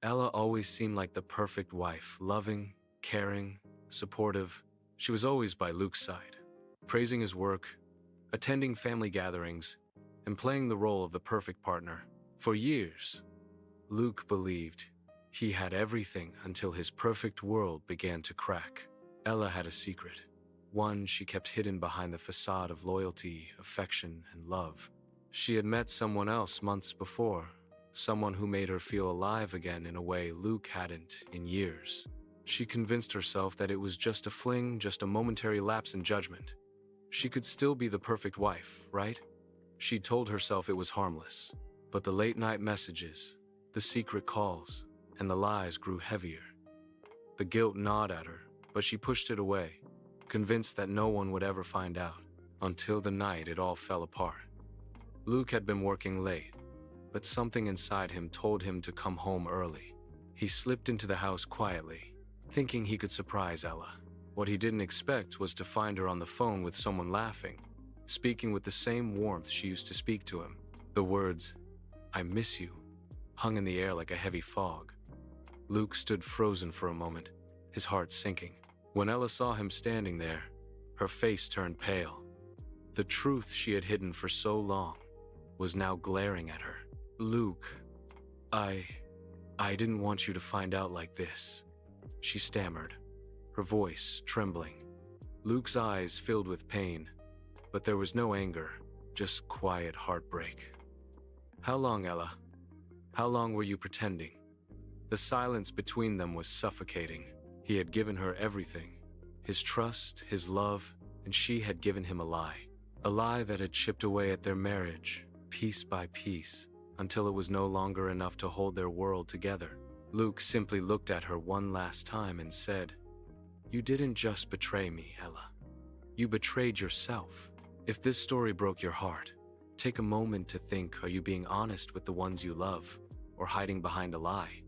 Ella always seemed like the perfect wife, loving, caring, supportive. She was always by Luke's side, praising his work, attending family gatherings, and playing the role of the perfect partner. For years, Luke believed he had everything until his perfect world began to crack. Ella had a secret, one she kept hidden behind the facade of loyalty, affection, and love. She had met someone else months before, someone who made her feel alive again in a way Luke hadn't in years. She convinced herself that it was just a fling, just a momentary lapse in judgment. She could still be the perfect wife, right? She told herself it was harmless. But the late-night messages, the secret calls, and the lies grew heavier. The guilt gnawed at her, but she pushed it away, convinced that no one would ever find out, until the night it all fell apart. Luke had been working late, but something inside him told him to come home early. He slipped into the house quietly, thinking he could surprise Ella. What he didn't expect was to find her on the phone with someone laughing, speaking with the same warmth she used to speak to him. The words, "I miss you," hung in the air like a heavy fog. Luke stood frozen for a moment, his heart sinking. When Ella saw him standing there, her face turned pale. The truth she had hidden for so long was now glaring at her. "Luke, I didn't want you to find out like this," she stammered, her voice trembling. Luke's eyes filled with pain, but there was no anger, just quiet heartbreak. "How long, Ella? How long were you pretending?" The silence between them was suffocating. He had given her everything, his trust, his love, and she had given him a lie that had chipped away at their marriage, piece by piece, until it was no longer enough to hold their world together. Luke simply looked at her one last time and said, "You didn't just betray me, Ella. You betrayed yourself. If this story broke your heart, take a moment to think, are you being honest with the ones you love, or hiding behind a lie?"